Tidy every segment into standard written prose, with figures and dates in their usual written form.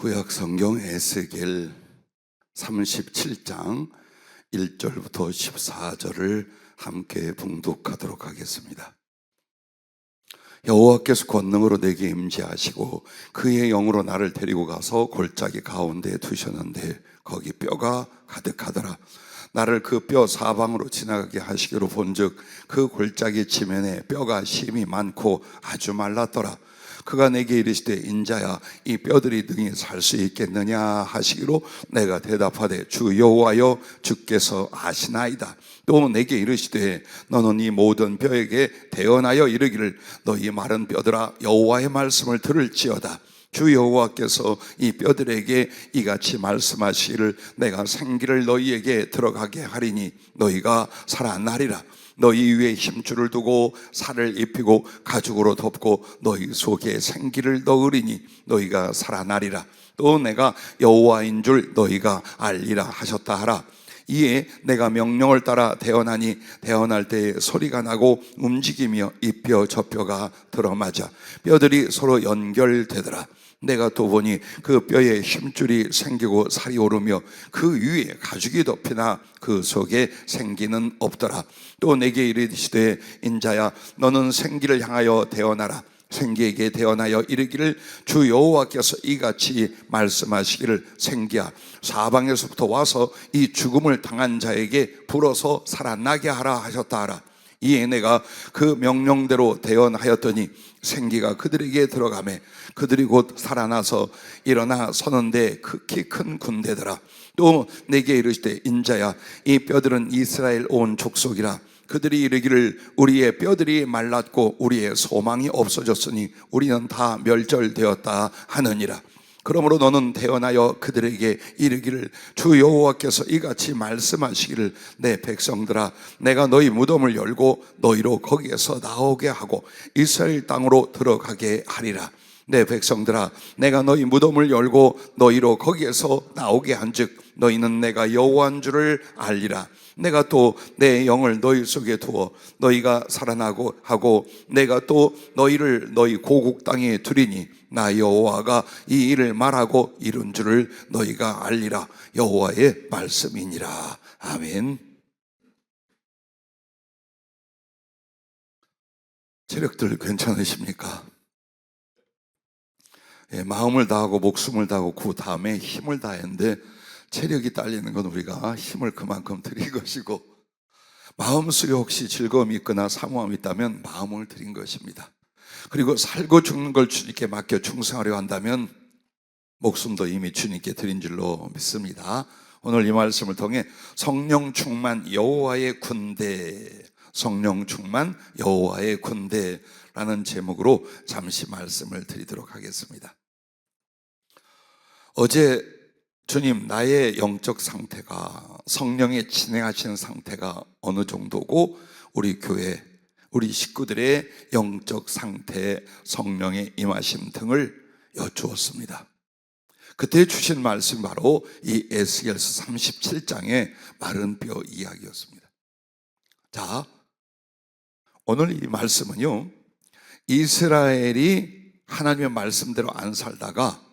구약 성경 에스겔 37장 1절부터 14절을 함께 봉독하도록 하겠습니다. 여호와께서 권능으로 내게 임재하시고 그의 영으로 나를 데리고 가서 골짜기 가운데에 두셨는데 거기 뼈가 가득하더라. 나를 그 뼈 사방으로 지나가게 하시기로 본즉 그 골짜기 지면에 뼈가 심이 많고 아주 말랐더라. 그가 내게 이르시되 인자야 이 뼈들이 능히 살 수 있겠느냐 하시기로 내가 대답하되 주 여호와여 주께서 아시나이다. 또 내게 이르시되 너는 이 모든 뼈에게 대언하여 이르기를 너희 마른 뼈들아 여호와의 말씀을 들을지어다. 주 여호와께서 이 뼈들에게 이같이 말씀하시기를 내가 생기를 너희에게 들어가게 하리니 너희가 살아나리라. 너희 위에 힘줄을 두고 살을 입히고 가죽으로 덮고 너희 속에 생기를 넣으리니 너희가 살아나리라. 또 내가 여호와인 줄 너희가 알리라 하셨다 하라. 이에 내가 명령을 따라 대언하니 대언할 때에 소리가 나고 움직이며 이 뼈 저 뼈가 들어맞아 뼈들이 서로 연결되더라. 내가 또 보니 그 뼈에 힘줄이 생기고 살이 오르며 그 위에 가죽이 덮이나 그 속에 생기는 없더라. 또 내게 이르시되 인자야 너는 생기를 향하여 대언하라. 생기에게 대언하여 이르기를 주 여호와께서 이같이 말씀하시기를 생기야 사방에서부터 와서 이 죽음을 당한 자에게 불어서 살아나게 하라 하셨다 하라. 이에 내가 그 명령대로 대언하였더니 생기가 그들에게 들어가매 그들이 곧 살아나서 일어나 서는데 극히 큰 군대더라. 또 내게 이르시되 인자야 이 뼈들은 이스라엘 온 족속이라. 그들이 이르기를 우리의 뼈들이 말랐고 우리의 소망이 없어졌으니 우리는 다 멸절되었다 하느니라. 그러므로 너는 대언하여 그들에게 이르기를 주 여호와께서 이같이 말씀하시기를 내 백성들아 내가 너희 무덤을 열고 너희로 거기에서 나오게 하고 이스라엘 땅으로 들어가게 하리라. 내 백성들아 내가 너희 무덤을 열고 너희로 거기에서 나오게 한즉 너희는 내가 여호와인 줄을 알리라. 내가 또 내 영을 너희 속에 두어 너희가 살아나고 하고 내가 또 너희를 너희 고국 땅에 두리니 나 여호와가 이 일을 말하고 이룬 줄을 너희가 알리라. 여호와의 말씀이니라. 아멘. 체력들 괜찮으십니까? 마음을 다하고 목숨을 다하고 그 다음에 힘을 다했는데 체력이 딸리는 건 우리가 힘을 그만큼 드린 것이고 마음속에 혹시 즐거움이 있거나 사모함이 있다면 마음을 드린 것입니다. 그리고 살고 죽는 걸 주님께 맡겨 충성하려 한다면 목숨도 이미 주님께 드린 줄로 믿습니다. 오늘 이 말씀을 통해 성령 충만 여호와의 군대, 성령 충만 여호와의 군대라는 제목으로 잠시 말씀을 드리도록 하겠습니다. 어제 주님 나의 영적 상태가 성령의 진행하시는 상태가 어느 정도고 우리 교회 우리 식구들의 영적 상태 성령의 임하심 등을 여쭈었습니다. 그때 주신 말씀이 바로 이 에스겔서 37장의 마른 뼈 이야기였습니다. 자, 오늘 이 말씀은요 이스라엘이 하나님의 말씀대로 안 살다가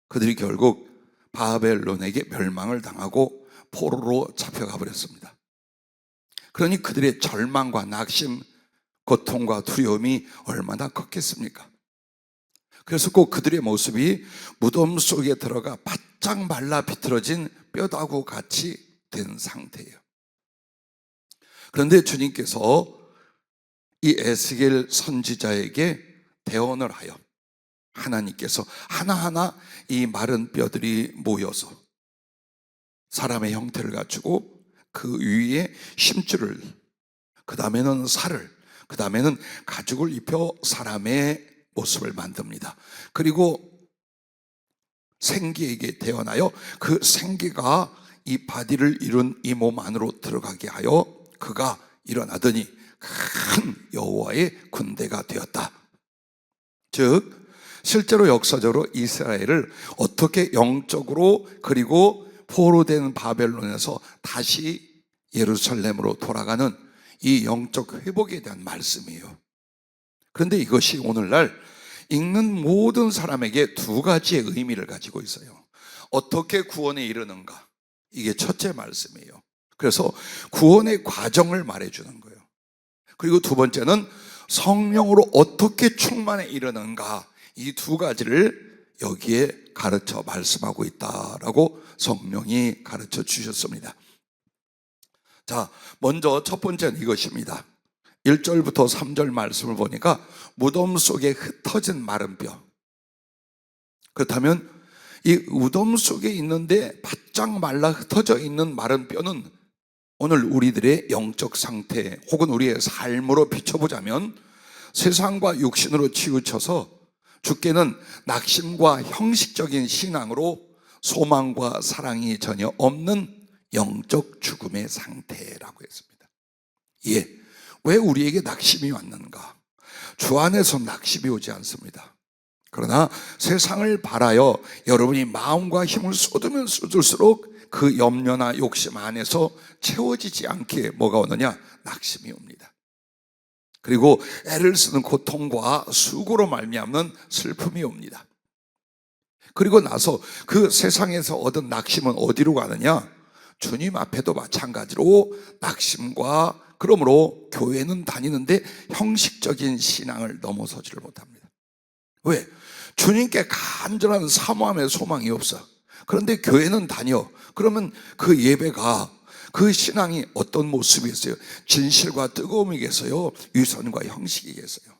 그들이 결국 바벨론에게 멸망을 당하고 포로로 잡혀가 버렸습니다. 그러니 그들의 절망과 낙심, 고통과 두려움이 얼마나 컸겠습니까? 그래서 꼭 그들의 모습이 무덤 속에 들어가 바짝 말라 비틀어진 뼈다구 같이 된 상태예요. 그런데 주님께서 이 에스겔 선지자에게 대언을 하여 하나님께서 하나하나 이 마른 뼈들이 모여서 사람의 형태를 갖추고 그 위에 힘줄을, 그 다음에는 살을, 그 다음에는 가죽을 입혀 사람의 모습을 만듭니다. 그리고 생기에게 대언하여 그 생기가 이 바디를 이룬 이 몸 안으로 들어가게 하여 그가 일어나더니 큰 여호와의 군대가 되었다. 즉 실제로 역사적으로 이스라엘을 어떻게 영적으로 그리고 포로된 바벨론에서 다시 예루살렘으로 돌아가는 이 영적 회복에 대한 말씀이에요. 그런데 이것이 오늘날 읽는 모든 사람에게 두 가지의 의미를 가지고 있어요. 어떻게 구원에 이르는가, 이게 첫째 말씀이에요. 그래서 구원의 과정을 말해주는 거예요. 그리고 두 번째는 성령으로 어떻게 충만에 이르는가, 이 두 가지를 여기에 가르쳐 말씀하고 있다라고 성령이 가르쳐 주셨습니다. 자, 먼저 첫 번째는 이것입니다. 1절부터 3절 말씀을 보니까 무덤 속에 흩어진 마른 뼈. 그렇다면 이 무덤 속에 있는데 바짝 말라 흩어져 있는 마른 뼈는 오늘 우리들의 영적 상태 혹은 우리의 삶으로 비춰보자면 세상과 육신으로 치우쳐서 주께는 낙심과 형식적인 신앙으로 소망과 사랑이 전혀 없는 영적 죽음의 상태라고 했습니다. 예, 왜 우리에게 낙심이 왔는가? 주 안에서 낙심이 오지 않습니다. 그러나 세상을 바라여 여러분이 마음과 힘을 쏟으면 쏟을수록 그 염려나 욕심 안에서 채워지지 않게 뭐가 오느냐? 낙심이 옵니다. 그리고 애를 쓰는 고통과 수고로 말미암는 슬픔이 옵니다. 그리고 나서 그 세상에서 얻은 낙심은 어디로 가느냐? 주님 앞에도 마찬가지로 낙심과, 그러므로 교회는 다니는데 형식적인 신앙을 넘어서지를 못합니다. 왜? 주님께 간절한 사모함의 소망이 없어. 그런데 교회는 다녀. 그러면 그 예배가, 그 신앙이 어떤 모습이겠어요? 진실과 뜨거움이겠어요? 위선과 형식이겠어요?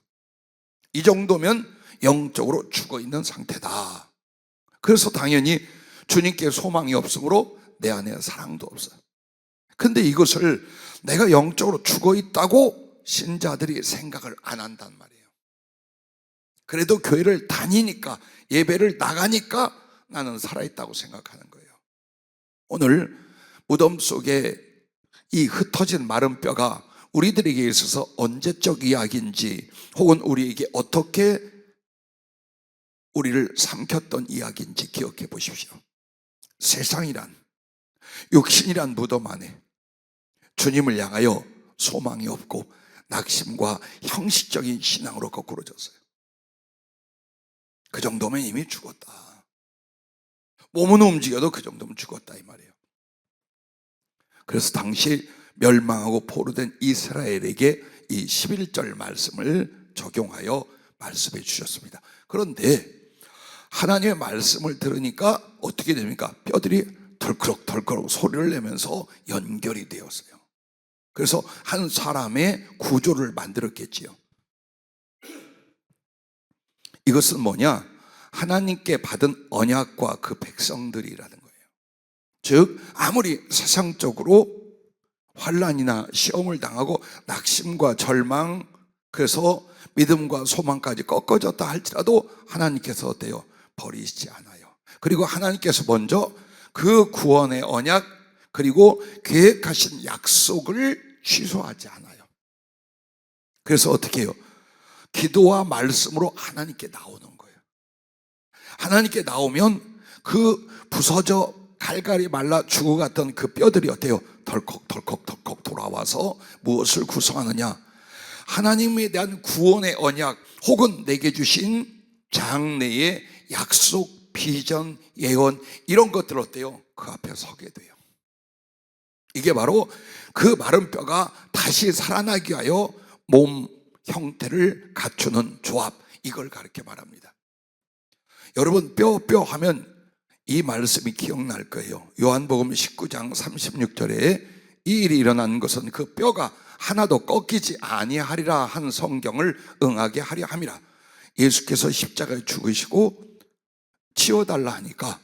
이 정도면 영적으로 죽어있는 상태다. 그래서 당연히 주님께 소망이 없으므로 내 안에 사랑도 없어요. 근데 이것을 내가 영적으로 죽어있다고 신자들이 생각을 안 한단 말이에요. 그래도 교회를 다니니까, 예배를 나가니까 나는 살아있다고 생각하는 거예요. 오늘 무덤 속에 이 흩어진 마른 뼈가 우리들에게 있어서 언제적 이야기인지, 혹은 우리에게 어떻게 우리를 삼켰던 이야기인지 기억해 보십시오. 세상이란, 육신이란 무덤 안에 주님을 향하여 소망이 없고 낙심과 형식적인 신앙으로 거꾸로졌어요. 그 정도면 이미 죽었다. 몸은 움직여도 그 정도면 죽었다 이 말이에요. 그래서 당시 멸망하고 포로된 이스라엘에게 이 11절 말씀을 적용하여 말씀해 주셨습니다. 그런데 하나님의 말씀을 들으니까 어떻게 됩니까? 뼈들이 덜컥덜컥 소리를 내면서 연결이 되었어요. 그래서 한 사람의 구조를 만들었겠지요. 이것은 뭐냐? 하나님께 받은 언약과 그 백성들이라는 거예요. 즉 아무리 세상적으로 환난이나 시험을 당하고 낙심과 절망, 그래서 믿음과 소망까지 꺾어졌다 할지라도 하나님께서 어때요? 버리시지 않아요. 그리고 하나님께서 먼저 그 구원의 언약, 그리고 계획하신 약속을 취소하지 않아요. 그래서 어떻게 해요? 기도와 말씀으로 하나님께 나오는 거예요. 하나님께 나오면 그 부서져 갈갈이 말라 죽어갔던 그 뼈들이 어때요? 덜컥덜컥 돌아와서 무엇을 구성하느냐? 하나님에 대한 구원의 언약, 혹은 내게 주신 장래의 약속, 비전, 예언, 이런 것들 어때요? 그 앞에 서게 돼요. 이게 바로 그 마른 뼈가 다시 살아나기 위하여 몸 형태를 갖추는 조합, 이걸 가르쳐 말합니다. 여러분, 뼈 하면 이 말씀이 기억날 거예요. 요한복음 19장 36절에 이 일이 일어난 것은 그 뼈가 하나도 꺾이지 아니하리라 한 성경을 응하게 하려 함이라. 예수께서 십자가에 죽으시고 치워달라 하니까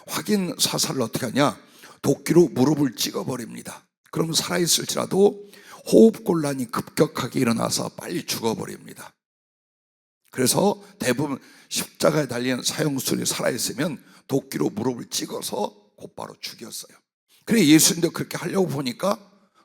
확인 사살을 어떻게 하냐? 도끼로 무릎을 찍어버립니다. 그럼 살아있을지라도 호흡곤란이 급격하게 일어나서 빨리 죽어버립니다. 그래서 대부분 십자가에 달린 사형수들이 살아있으면 도끼로 무릎을 찍어서 곧바로 죽였어요. 그래, 예수님도 그렇게 하려고 보니까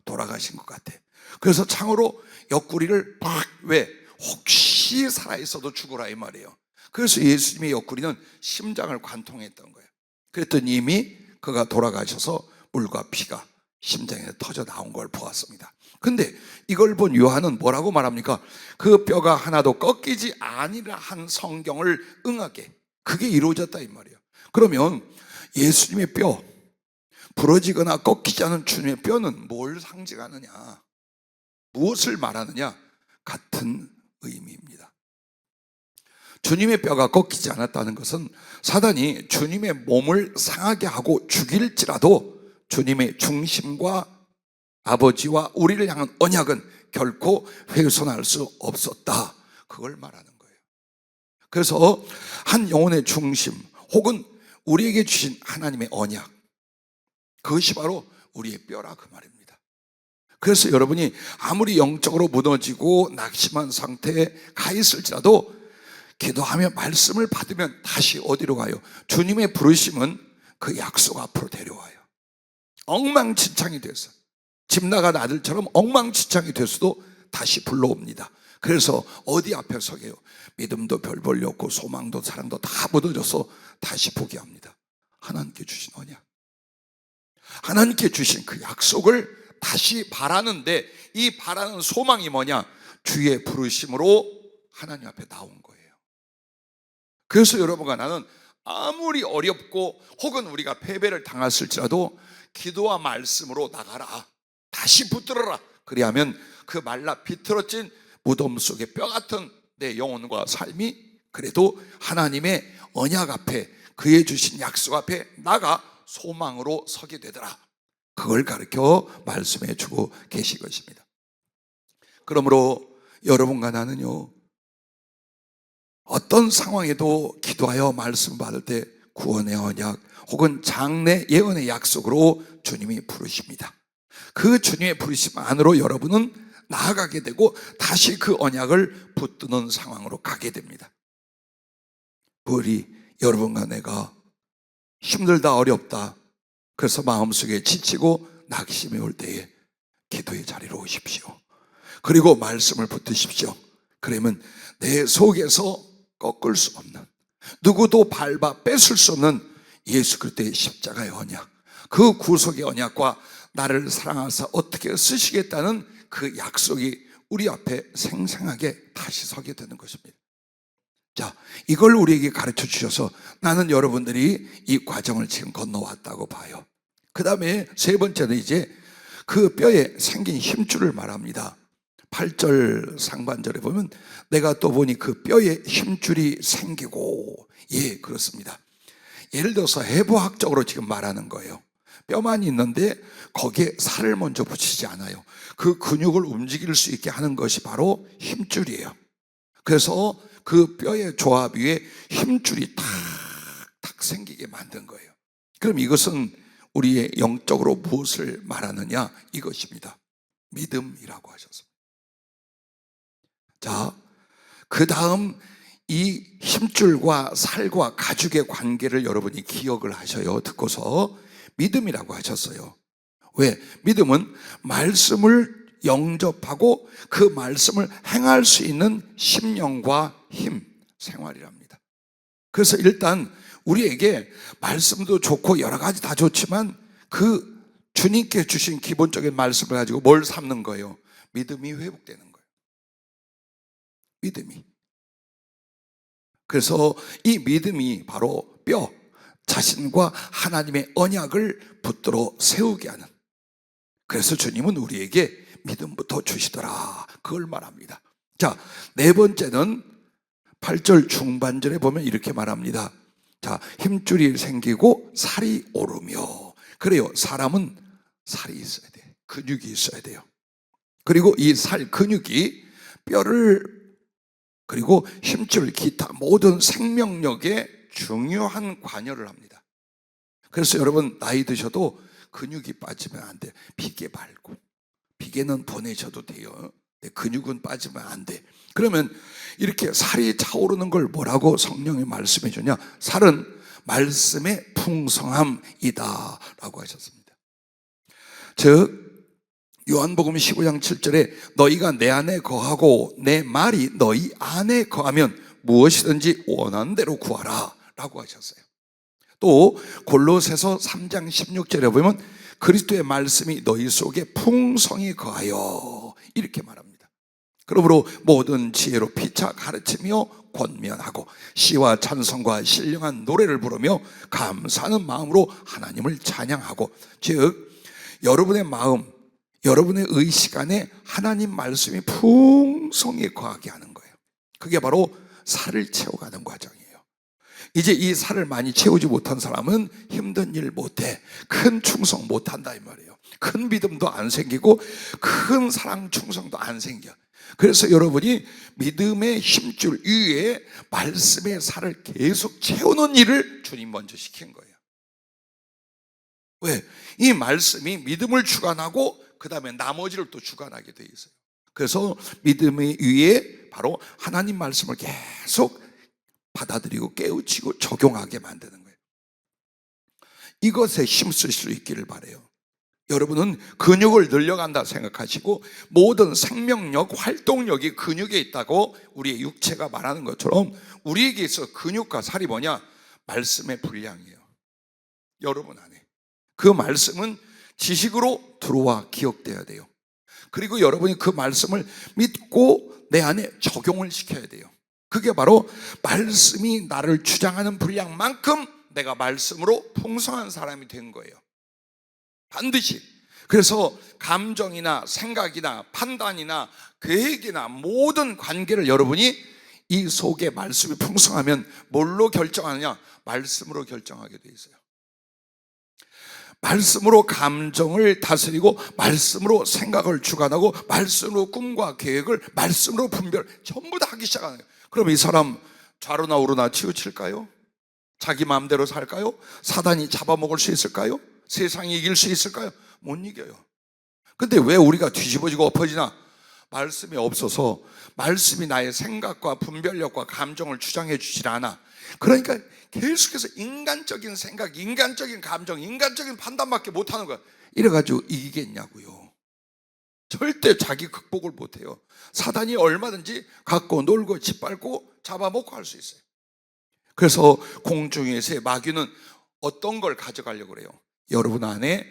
돌아가신 것 같아. 그래서 창으로 옆구리를 팍, 왜? 혹시 살아있어도 죽어라 이 말이에요. 그래서 예수님의 옆구리는 심장을 관통했던 거예요. 그랬더니 이미 그가 돌아가셔서 물과 피가 심장에 터져 나온 걸 보았습니다. 근데 이걸 본 요한은 뭐라고 말합니까? 그 뼈가 하나도 꺾이지 아니라 한 성경을 응하게, 그게 이루어졌다 이 말이에요. 그러면 예수님의 뼈, 부러지거나 꺾이지 않은 주님의 뼈는 뭘 상징하느냐, 무엇을 말하느냐? 같은 의미입니다. 주님의 뼈가 꺾이지 않았다는 것은 사단이 주님의 몸을 상하게 하고 죽일지라도 주님의 중심과 아버지와 우리를 향한 언약은 결코 훼손할 수 없었다, 그걸 말하는 거예요. 그래서 한 영혼의 중심 혹은 우리에게 주신 하나님의 언약, 그것이 바로 우리의 뼈라 그 말입니다. 그래서 여러분이 아무리 영적으로 무너지고 낙심한 상태에 가 있을지라도 기도하며 말씀을 받으면 다시 어디로 가요? 주님의 부르심은 그 약속 앞으로 데려와요. 엉망진창이 돼서 집 나간 아들처럼 엉망진창이 돼서도 다시 불러옵니다. 그래서 어디 앞에 서게요? 믿음도 별 볼일 없고 소망도 사랑도 다 무너져서 다시 포기합니다. 하나님께 주신 언약, 하나님께 주신 그 약속을 다시 바라는데, 이 바라는 소망이 뭐냐? 주의 부르심으로 하나님 앞에 나온 거예요. 그래서 여러분과 나는 아무리 어렵고 혹은 우리가 패배를 당했을지라도 기도와 말씀으로 나가라, 다시 붙들어라. 그리하면 그 말라 비틀어진 무덤 속의 뼈 같은 내 영혼과 삶이 그래도 하나님의 언약 앞에, 그의 주신 약속 앞에 나가 소망으로 서게 되더라. 그걸 가르쳐 말씀해 주고 계신 것입니다. 그러므로 여러분과 나는요, 어떤 상황에도 기도하여 말씀 받을 때 구원의 언약 혹은 장래 예언의 약속으로 주님이 부르십니다. 그 주님의 부르심 안으로 여러분은 나아가게 되고 다시 그 언약을 붙드는 상황으로 가게 됩니다. 우리 여러분과 내가 힘들다, 어렵다, 그래서 마음속에 지치고 낙심이 올 때에 기도의 자리로 오십시오. 그리고 말씀을 붙드십시오. 그러면 내 속에서 꺾을 수 없는, 누구도 밟아 뺏을 수 없는 예수 그리스도의 십자가의 언약, 그 구속의 언약과 나를 사랑하사 어떻게 쓰시겠다는 그 약속이 우리 앞에 생생하게 다시 서게 되는 것입니다. 자, 이걸 우리에게 가르쳐 주셔서 나는 여러분들이 이 과정을 지금 건너왔다고 봐요. 그 다음에 세 번째는 이제 그 뼈에 생긴 힘줄을 말합니다. 8절 상반절에 보면 내가 또 보니 그 뼈에 힘줄이 생기고, 예, 그렇습니다. 예를 들어서 해부학적으로 지금 말하는 거예요. 뼈만 있는데 거기에 살을 먼저 붙이지 않아요. 그 근육을 움직일 수 있게 하는 것이 바로 힘줄이에요. 그래서 그 뼈의 조합 위에 힘줄이 탁탁 생기게 만든 거예요. 그럼 이것은 우리의 영적으로 무엇을 말하느냐? 이것입니다. 믿음이라고 하셨습니다. 자, 그 다음 이 힘줄과 살과 가죽의 관계를 여러분이 기억을 하셔요. 듣고서 믿음이라고 하셨어요. 왜? 믿음은 말씀을 영접하고 그 말씀을 행할 수 있는 심령과 힘, 생활이랍니다. 그래서 일단 우리에게 말씀도 좋고 여러 가지 다 좋지만 그 주님께 주신 기본적인 말씀을 가지고 뭘 삼는 거예요? 믿음이 회복되는 거예요. 믿음이. 그래서 이 믿음이 바로 뼈, 자신과 하나님의 언약을 붙들어 세우게 하는, 그래서 주님은 우리에게 믿음부터 주시더라, 그걸 말합니다. 자, 네 번째는 8절 중반절에 보면 이렇게 말합니다. 자, 힘줄이 생기고 살이 오르며. 그래요, 사람은 살이 있어야 돼, 근육이 있어야 돼요. 그리고 이 살, 근육이 뼈를, 그리고 힘줄, 기타 모든 생명력에 중요한 관여를 합니다. 그래서 여러분 나이 드셔도 근육이 빠지면 안 돼요. 비계 말고. 비계는 보내셔도 돼요. 근육은 빠지면 안 돼. 그러면 이렇게 살이 차오르는 걸 뭐라고 성령이 말씀해 주냐? 살은 말씀의 풍성함이다 라고 하셨습니다. 즉 요한복음 15장 7절에 너희가 내 안에 거하고 내 말이 너희 안에 거하면 무엇이든지 원하는 대로 구하라 라고 하셨어요. 또 골로새서 3장 16절에 보면 그리스도의 말씀이 너희 속에 풍성히 거하여, 이렇게 말합니다. 그러므로 모든 지혜로 피차 가르치며 권면하고 시와 찬송과 신령한 노래를 부르며 감사하는 마음으로 하나님을 찬양하고, 즉 여러분의 마음, 여러분의 의식 안에 하나님 말씀이 풍성히 거하게 하는 거예요. 그게 바로 살을 채워가는 과정이에요. 이제 이 살을 많이 채우지 못한 사람은 힘든 일 못해, 큰 충성 못한다 이 말이에요. 큰 믿음도 안 생기고 큰 사랑 충성도 안 생겨. 그래서 여러분이 믿음의 힘줄 위에 말씀의 살을 계속 채우는 일을 주님 먼저 시킨 거예요. 왜? 이 말씀이 믿음을 주관하고 그 다음에 나머지를 또 주관하게 돼 있어요. 그래서 믿음의 위에 바로 하나님 말씀을 계속 받아들이고 깨우치고 적용하게 만드는 거예요. 이것에 힘쓸 수 있기를 바라요. 여러분은 근육을 늘려간다 생각하시고 모든 생명력, 활동력이 근육에 있다고 우리의 육체가 말하는 것처럼 우리에게 있어 근육과 살이 뭐냐? 말씀의 분량이에요. 여러분 안에 그 말씀은 지식으로 들어와 기억돼야 돼요. 그리고 여러분이 그 말씀을 믿고 내 안에 적용을 시켜야 돼요. 그게 바로 말씀이 나를 주장하는 분량만큼 내가 말씀으로 풍성한 사람이 된 거예요. 반드시. 그래서 감정이나 생각이나 판단이나 계획이나 모든 관계를 여러분이 이 속에 말씀이 풍성하면 뭘로 결정하느냐? 말씀으로 결정하게 돼 있어요. 말씀으로 감정을 다스리고 말씀으로 생각을 주관하고 말씀으로 꿈과 계획을 말씀으로 분별 전부 다 하기 시작하는 거예요. 그럼 이 사람 좌로나 우로나 치우칠까요? 자기 마음대로 살까요? 사단이 잡아먹을 수 있을까요? 세상이 이길 수 있을까요? 못 이겨요. 근데 왜 우리가 뒤집어지고 엎어지나? 말씀이 없어서 말씀이 나의 생각과 분별력과 감정을 주장해 주질 않아. 그러니까 계속해서 인간적인 생각, 인간적인 감정, 인간적인 판단밖에 못하는 거야. 이래가지고 이기겠냐고요. 절대 자기 극복을 못해요. 사단이 얼마든지 갖고 놀고 짓밟고 잡아먹고 할 수 있어요. 그래서 공중에서의 마귀는 어떤 걸 가져가려고 그래요? 여러분 안에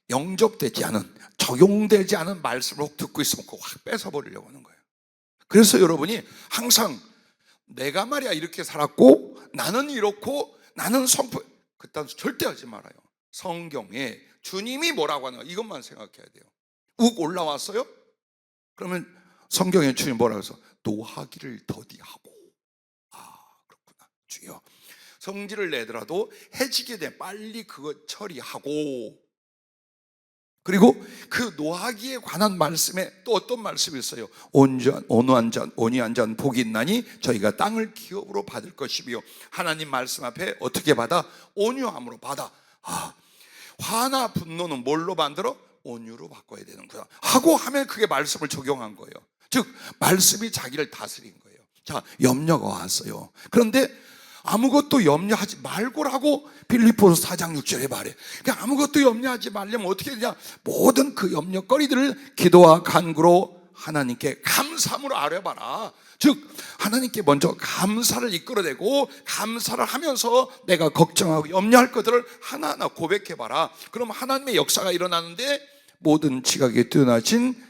영접되지 않은, 적용되지 않은 말씀을 혹 듣고 있으면 그거 확 뺏어버리려고 하는 거예요. 그래서 여러분이 항상 내가 말이야 이렇게 살았고 나는 이렇고 나는 선포, 그딴 절대 하지 말아요. 성경에 주님이 뭐라고 하는 거 이것만 생각해야 돼요. 욱 올라왔어요? 그러면 성경에 주님 뭐라고 해서 노하기를 더디하고, 그렇구나 주여. 성질을 내더라도 해지게 돼 빨리 그거 처리하고. 그리고 그 노하기에 관한 말씀에 또 어떤 말씀이 있어요? 온유한 잔 복이 있나니 저희가 땅을 기업으로 받을 것이며, 하나님 말씀 앞에 어떻게 받아? 온유함으로 받아. 화나 분노는 뭘로 만들어? 온유로 바꿔야 되는구나 하고 하면 그게 말씀을 적용한 거예요. 즉 말씀이 자기를 다스린 거예요. 자, 염려가 왔어요. 그런데 아무것도 염려하지 말고라고 빌립보서 4장 6절에 말해. 그러니까 아무것도 염려하지 말려면 어떻게 되냐? 모든 그 염려거리들을 기도와 간구로 하나님께 감사함으로 아뢰봐라. 즉 하나님께 먼저 감사를 이끌어내고 감사를 하면서 내가 걱정하고 염려할 것들을 하나하나 고백해봐라. 그럼 하나님의 역사가 일어나는데 모든 지각에 뛰어나신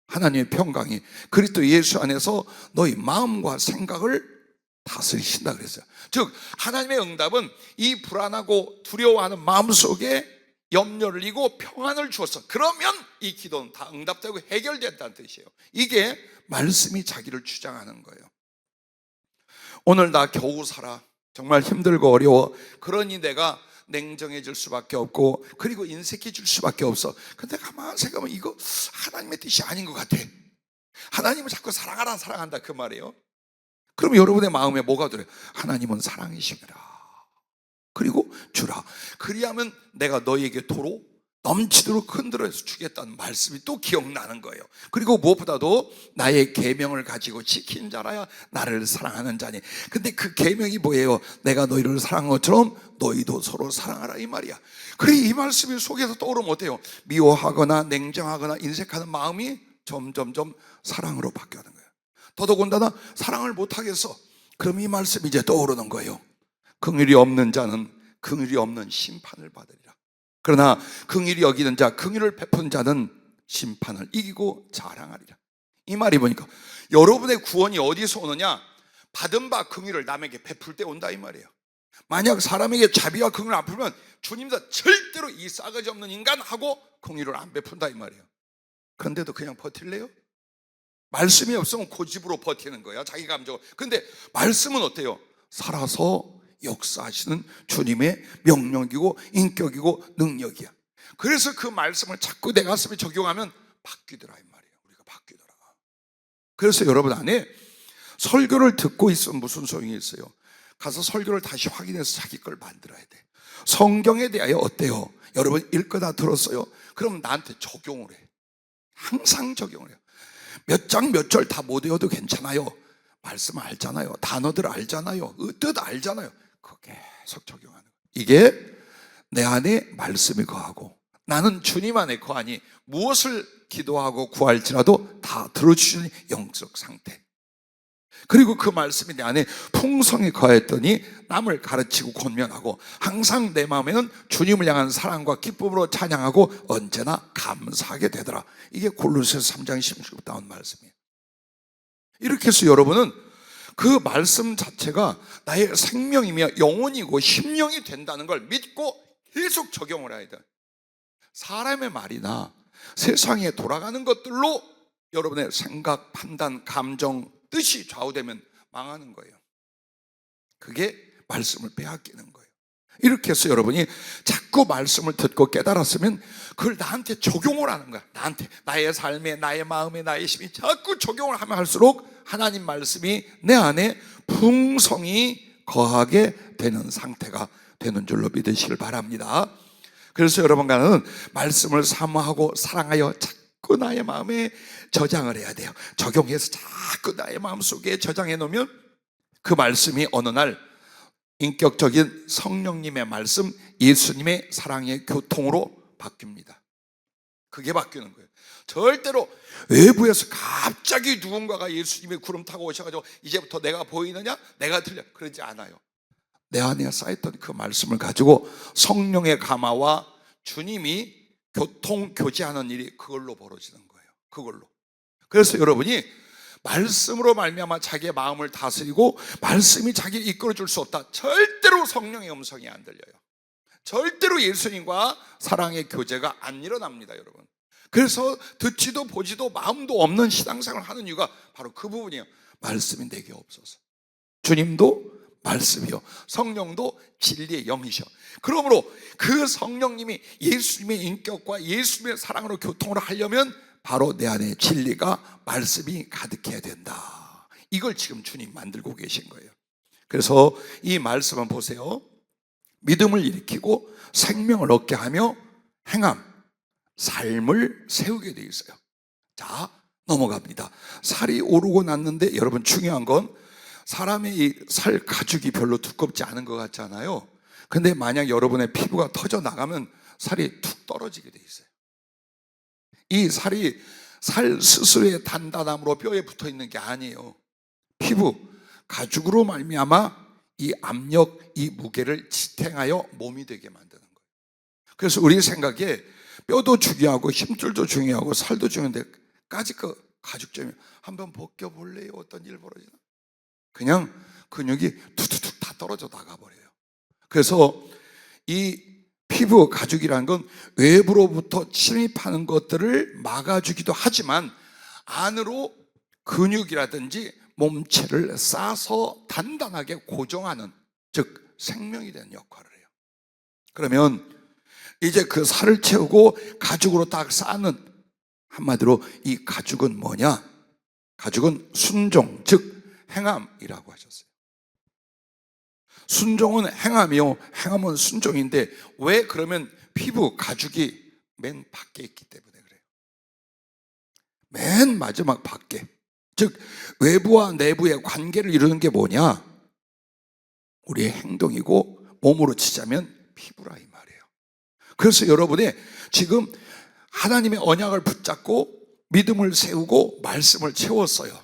하나님의 평강이 그리스도 예수 안에서 너희 마음과 생각을 다스리신다 그랬어요. 즉 하나님의 응답은 이 불안하고 두려워하는 마음속에 염려를 이고 평안을 주었어. 그러면 이 기도는 다 응답되고 해결된다는 뜻이에요. 이게 말씀이 자기를 주장하는 거예요. 오늘 나 겨우 살아, 정말 힘들고 어려워, 그러니 내가 냉정해질 수밖에 없고 그리고 인색해질 수밖에 없어. 근데 가만히 생각하면 이거 하나님의 뜻이 아닌 것 같아. 하나님은 자꾸 사랑하라 사랑한다 그 말이에요. 그럼 여러분의 마음에 뭐가 들어요? 하나님은 사랑이십니다. 그리고 주라. 그리하면 내가 너희에게 도로 넘치도록 흔들어서 주겠다는 말씀이 또 기억나는 거예요. 그리고 무엇보다도 나의 계명을 가지고 지킨 자라야 나를 사랑하는 자니. 근데 그 계명이 뭐예요? 내가 너희를 사랑한 것처럼 너희도 서로 사랑하라 이 말이야. 그래 이 말씀이 속에서 떠오르면 어때요? 미워하거나 냉정하거나 인색하는 마음이 점점점 사랑으로 바뀌어가는 거예요. 더더군다나 사랑을 못하겠어. 그럼 이 말씀이 이제 떠오르는 거예요. 긍휼이 없는 자는 긍휼이 없는 심판을 받으리라. 그러나 긍휼히 여기는 자, 긍휼을 베푸는 자는 심판을 이기고 자랑하리라. 이 말이 보니까 여러분의 구원이 어디서 오느냐? 받은 바 긍휼을 남에게 베풀 때 온다 이 말이에요. 만약 사람에게 자비와 긍휼을 안 풀면 주님도 절대로 이 싸가지 없는 인간하고 긍휼을 안 베푼다 이 말이에요. 그런데도 그냥 버틸래요? 말씀이 없으면 고집으로 버티는 거야, 자기 감정으로. 근데 말씀은 어때요? 살아서 역사하시는 주님의 명령이고 인격이고 능력이야. 그래서 그 말씀을 자꾸 내 가슴에 적용하면 바뀌더라 이 말이에요. 우리가 바뀌더라. 그래서 여러분 안에 설교를 듣고 있으면 무슨 소용이 있어요? 가서 설교를 다시 확인해서 자기 걸 만들어야 돼. 성경에 대하여 어때요? 여러분 읽거나 들었어요? 그럼 나한테 적용을 해. 항상 적용을 해요. 몇 장 몇 절 다 못 외워도 괜찮아요. 말씀 알잖아요. 단어들 알잖아요. 뜻 알잖아요. 그거 계속 적용하는 거예요. 이게 내 안에 말씀이 거하고 나는 주님 안에 거하니 무엇을 기도하고 구할지라도 다 들어주시는 영적 상태. 그리고 그 말씀이 내 안에 풍성히 거했더니 남을 가르치고 권면하고 항상 내 마음에는 주님을 향한 사랑과 기쁨으로 찬양하고 언제나 감사하게 되더라. 이게 골로새서 3장 16절 나온 말씀이에요. 이렇게 해서 여러분은 그 말씀 자체가 나의 생명이며 영혼이고 심령이 된다는 걸 믿고 계속 적용을 해야 돼. 사람의 말이나 세상에 돌아가는 것들로 여러분의 생각, 판단, 감정, 뜻이 좌우되면 망하는 거예요. 그게 말씀을 빼앗기는 거예요. 이렇게 해서 여러분이 자꾸 말씀을 듣고 깨달았으면 그걸 나한테 적용을 하는 거야. 나한테, 나의 삶에, 나의 마음에, 나의 심에 자꾸 적용을 하면 할수록 하나님 말씀이 내 안에 풍성히 거하게 되는 상태가 되는 줄로 믿으시길 바랍니다. 그래서 여러분과는 말씀을 사모하고 사랑하여 자꾸 나의 마음에 저장을 해야 돼요. 적용해서 자꾸 나의 마음속에 저장해 놓으면 그 말씀이 어느 날 인격적인 성령님의 말씀, 예수님의 사랑의 교통으로 바뀝니다. 그게 바뀌는 거예요. 절대로 외부에서 갑자기 누군가가 예수님의 구름 타고 오셔가지고 이제부터 내가 보이느냐? 내가 들려? 그러지 않아요. 내 안에 쌓였던 그 말씀을 가지고 성령의 감화와 주님이 교통교제하는 일이 그걸로 벌어지는 거예요. 그걸로. 그래서 여러분이 말씀으로 말미암아 자기의 마음을 다스리고 말씀이 자기를 이끌어줄 수 없다. 절대로 성령의 음성이 안 들려요. 절대로 예수님과 사랑의 교제가 안 일어납니다, 여러분. 그래서 듣지도 보지도 마음도 없는 신앙생활을 하는 이유가 바로 그 부분이에요. 말씀이 내게 없어서. 주님도 말씀이요, 성령도 진리의 영이셔. 그러므로 그 성령님이 예수님의 인격과 예수님의 사랑으로 교통을 하려면 바로 내 안에 진리가, 말씀이 가득해야 된다. 이걸 지금 주님 만들고 계신 거예요. 그래서 이 말씀은 보세요. 믿음을 일으키고 생명을 얻게 하며 행함, 삶을 세우게 되어 있어요. 자, 넘어갑니다. 살이 오르고 났는데 여러분 중요한 건 사람의 이 살 가죽이 별로 두껍지 않은 것 같잖아요. 근데 만약 여러분의 피부가 터져 나가면 살이 툭 떨어지게 돼 있어요. 이 살이 살 스스로의 단단함으로 뼈에 붙어 있는 게 아니에요. 피부, 가죽으로 말미암아 이 압력, 이 무게를 지탱하여 몸이 되게 만드는 거예요. 그래서 우리 생각에 뼈도 중요하고 힘줄도 중요하고 살도 중요한데 까짓 거 가죽점이 한번 벗겨볼래요? 어떤 일 벌어지나? 그냥 근육이 툭툭툭 다 떨어져 나가버려요. 그래서 이 피부 가죽이라는 건 외부로부터 침입하는 것들을 막아주기도 하지만 안으로 근육이라든지 몸체를 싸서 단단하게 고정하는, 즉 생명이 되는 역할을 해요. 그러면 이제 그 살을 채우고 가죽으로 딱 쌓는, 한마디로 이 가죽은 뭐냐? 가죽은 순종, 즉 행함이라고 하셨어요. 순종은 행함이요, 행함은 순종인데 왜 그러면 피부 가죽이 맨 밖에 있기 때문에 그래요. 맨 마지막 밖에, 즉 외부와 내부의 관계를 이루는 게 뭐냐? 우리의 행동이고 몸으로 치자면 피부라 이 말이에요. 그래서 여러분이 지금 하나님의 언약을 붙잡고 믿음을 세우고 말씀을 채웠어요.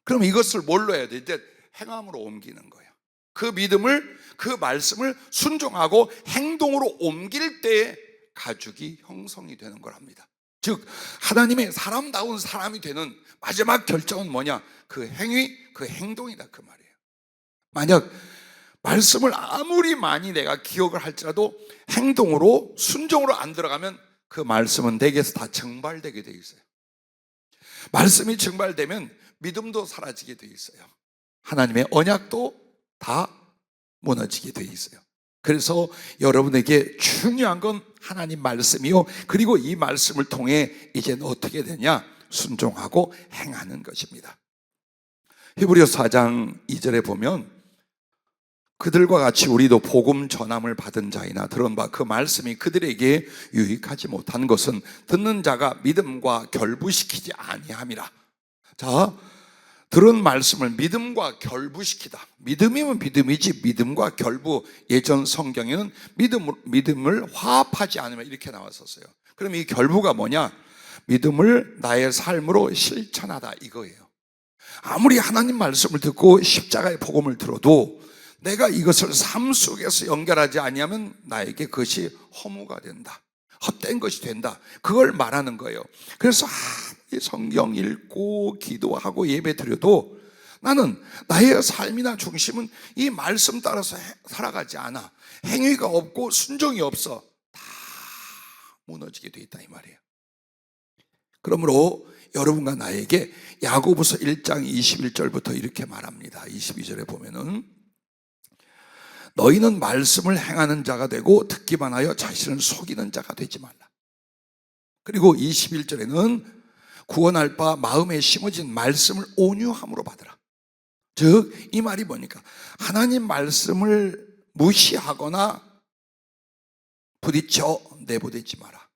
그럼 이것을 뭘로 해야 돼? 이제 행함으로 옮기는 거예요. 그 믿음을, 그 말씀을 순종하고 행동으로 옮길 때에 가죽이 형성이 되는 거랍니다. 즉 하나님의 사람다운 사람이 되는 마지막 결정은 뭐냐? 그 행위, 그 행동이다 그 말이에요. 만약 말씀을 아무리 많이 내가 기억을 할지라도 행동으로 순종으로 안 들어가면 그 말씀은 내게서 다 증발되게 돼 있어요. 말씀이 증발되면 믿음도 사라지게 돼 있어요. 하나님의 언약도 다 무너지게 돼 있어요. 그래서 여러분에게 중요한 건 하나님 말씀이요, 그리고 이 말씀을 통해 이제는 어떻게 되냐? 순종하고 행하는 것입니다. 히브리서 4장 2절에 보면 그들과 같이 우리도 복음 전함을 받은 자이나 들은 바 그 말씀이 그들에게 유익하지 못한 것은 듣는 자가 믿음과 결부시키지 아니함이라. 자, 들은 말씀을 믿음과 결부시키다. 믿음이면 믿음이지 믿음과 결부, 예전 성경에는 믿음을 화합하지 않으면 이렇게 나왔었어요. 그럼 이 결부가 뭐냐? 믿음을 나의 삶으로 실천하다 이거예요. 아무리 하나님 말씀을 듣고 십자가의 복음을 들어도 내가 이것을 삶 속에서 연결하지 아니하면 나에게 그것이 허무가 된다, 헛된 것이 된다, 그걸 말하는 거예요. 그래서 성경 읽고 기도하고 예배 드려도 나는 나의 삶이나 중심은 이 말씀 따라서 살아가지 않아. 행위가 없고 순종이 없어. 다 무너지게 돼 있다 이 말이에요. 그러므로 여러분과 나에게 야고보서 1장 21절부터 이렇게 말합니다. 22절에 보면은 너희는 말씀을 행하는 자가 되고 듣기만 하여 자신을 속이는 자가 되지 말라. 그리고 21절에는 구원할 바 마음에 심어진 말씀을 온유함으로 받으라. 즉 이 말이 뭐니까 하나님 말씀을 무시하거나 부딪혀 내보내지 마라.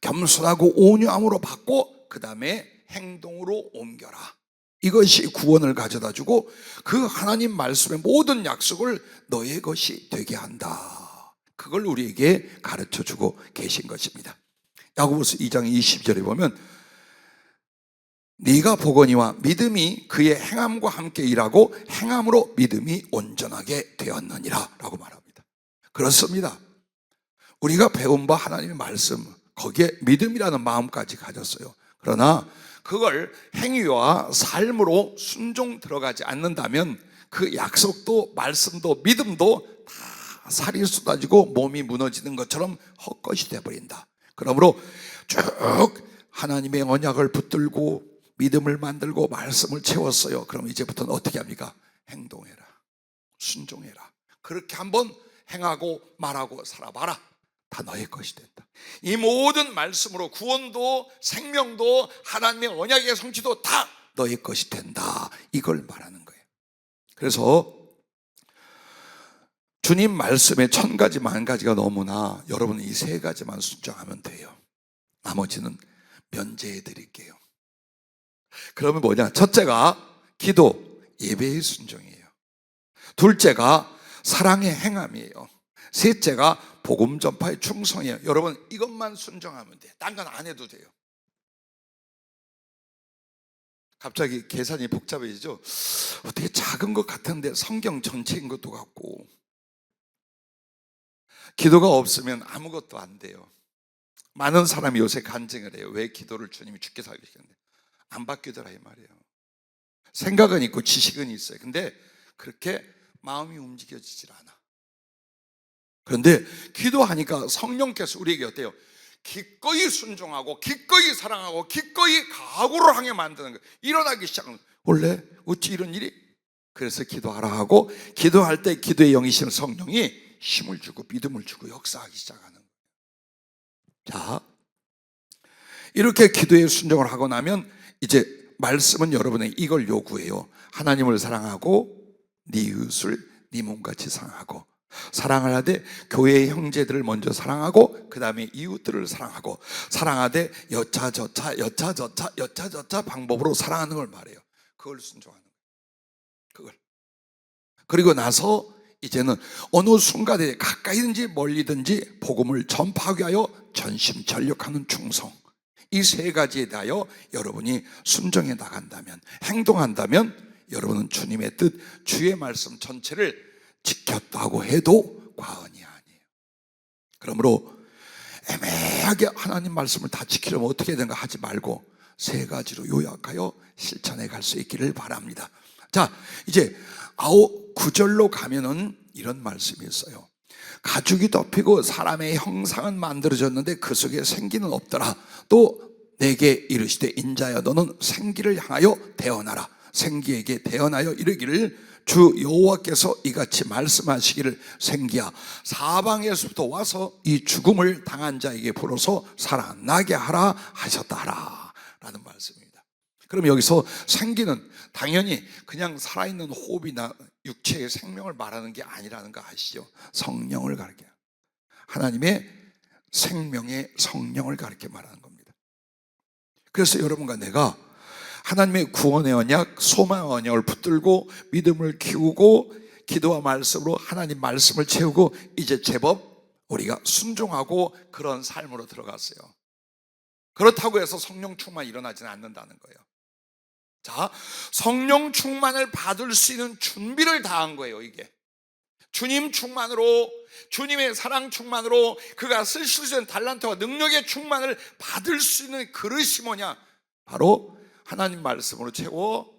겸손하고 온유함으로 받고 그 다음에 행동으로 옮겨라. 이것이 구원을 가져다 주고 그 하나님 말씀의 모든 약속을 너의 것이 되게 한다. 그걸 우리에게 가르쳐 주고 계신 것입니다. 야고보서 2장 20절에 보면 네가 보거니와 믿음이 그의 행함과 함께 일하고 행함으로 믿음이 온전하게 되었느니라 라고 말합니다. 그렇습니다. 우리가 배운 바 하나님의 말씀, 거기에 믿음이라는 마음까지 가졌어요. 그러나 그걸 행위와 삶으로 순종 들어가지 않는다면 그 약속도 말씀도 믿음도 다 살이 쏟아지고 몸이 무너지는 것처럼 헛것이 되어버린다. 그러므로 쭉 하나님의 언약을 붙들고 믿음을 만들고 말씀을 채웠어요. 그럼 이제부터는 어떻게 합니까? 행동해라, 순종해라. 그렇게 한번 행하고 말하고 살아봐라. 다 너의 것이 된다. 이 모든 말씀으로 구원도 생명도 하나님의 언약의 성취도 다 너의 것이 된다. 이걸 말하는 거예요. 그래서 주님 말씀에 1000가지 만가지가 너무나 여러분은 이 3가지만 순종하면 돼요. 나머지는 면제해 드릴게요. 그러면 뭐냐? 첫째가 기도, 예배의 순종이에요. 둘째가 사랑의 행함이에요. 셋째가 복음 전파의 충성이에요. 여러분 이것만 순종하면 돼요. 딴 건 안 해도 돼요. 갑자기 계산이 복잡해지죠? 어떻게 작은 것 같은데 성경 전체인 것도 같고. 기도가 없으면 아무것도 안 돼요. 많은 사람이 요새 간증을 해요. 왜 기도를 주님이 죽게 살게 시켰는데 안 바뀌더라 이 말이에요. 생각은 있고 지식은 있어요. 근데 그렇게 마음이 움직여지질 않아. 그런데 기도하니까 성령께서 우리에게 어때요? 기꺼이 순종하고 기꺼이 사랑하고 기꺼이 각오를 하게 만드는 거예요. 일어나기 시작하는 거예요. 원래 어찌 이런 일이? 그래서 기도하라 하고 기도할 때 기도의 영이신 성령이 힘을 주고 믿음을 주고 역사하기 시작하는 거예요. 자, 이렇게 기도에 순종을 하고 나면 이제 말씀은 여러분의 이걸 요구해요. 하나님을 사랑하고 네 이웃을 네 몸같이 사랑하고, 사랑을 하되 교회의 형제들을 먼저 사랑하고 그 다음에 이웃들을 사랑하고, 사랑하되 여차저차 방법으로 사랑하는 걸 말해요. 그걸 순종하는 거예요. 그걸. 그리고 나서 이제는 어느 순간에 가까이든지 멀리든지 복음을 전파하기 위하여 전심전력하는 충성, 이 3가지에 대하여 여러분이 순종해 나간다면, 행동한다면 여러분은 주님의 뜻, 주의 말씀 전체를 지켰다고 해도 과언이 아니에요. 그러므로 애매하게 하나님 말씀을 다 지키려면 어떻게 되는가 하지 말고 3가지로 요약하여 실천해 갈 수 있기를 바랍니다. 자, 이제 9절로 가면은 이런 말씀이 있어요. 가죽이 덮이고 사람의 형상은 만들어졌는데 그 속에 생기는 없더라. 또 내게 이르시되 인자여 너는 생기를 향하여 대언하라. 생기에게 대언하여 이르기를 주 여호와께서 이같이 말씀하시기를 생기야 사방에서부터 와서 이 죽음을 당한 자에게 불어서 살아나게 하라 하셨다라 라는 말씀입니다. 그럼 여기서 생기는 당연히 그냥 살아있는 호흡이나 육체의 생명을 말하는 게 아니라는 거 아시죠? 성령을 가리켜요. 하나님의 생명의 성령을 가리켜 말하는 겁니다. 그래서 여러분과 내가 하나님의 구원의 언약, 소망의 언약을 붙들고 믿음을 키우고 기도와 말씀으로 하나님 말씀을 채우고 이제 제법 우리가 순종하고 그런 삶으로 들어갔어요. 그렇다고 해서 성령 충만이 일어나지는 않는다는 거예요. 자, 성령 충만을 받을 수 있는 준비를 다 한 거예요. 이게 주님 충만으로, 주님의 사랑 충만으로 그가 쓰실 수 있는 달란트와 능력의 충만을 받을 수 있는 그릇이 뭐냐? 바로 하나님 말씀으로 채워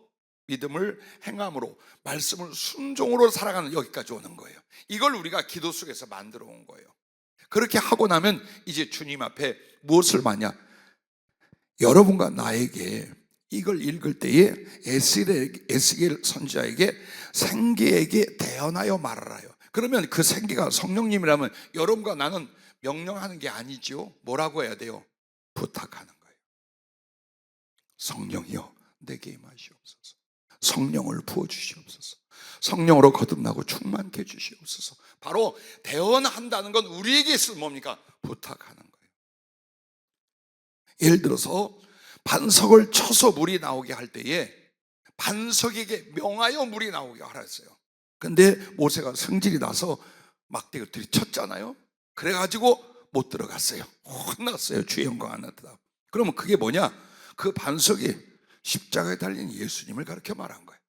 믿음을 행함으로 말씀을 순종으로 살아가는 여기까지 오는 거예요. 이걸 우리가 기도 속에서 만들어 온 거예요. 그렇게 하고 나면 이제 주님 앞에 무엇을 마냐? 여러분과 나에게 이걸 읽을 때에 에스겔 선지자에게 생기에게 대언하여 말하라요. 그러면 그 생기가 성령님이라면 여러분과 나는 명령하는 게 아니지요. 뭐라고 해야 돼요? 부탁하는 거예요. 성령이여 내게 임하시옵소서. 성령을 부어주시옵소서. 성령으로 거듭나고 충만케 해주시옵소서. 바로 대언한다는 건 우리에게 있을 뭡니까? 부탁하는 거예요. 예를 들어서 반석을 쳐서 물이 나오게 할 때에 반석에게 명하여 물이 나오게 하라 했어요. 근데 모세가 성질이 나서 막대기를 들이쳤잖아요. 그래가지고 못 들어갔어요. 혼났어요. 주의 영광 안 나타나. 그러면 그게 뭐냐? 그 반석이 십자가에 달린 예수님을 가르쳐 말한 거예요.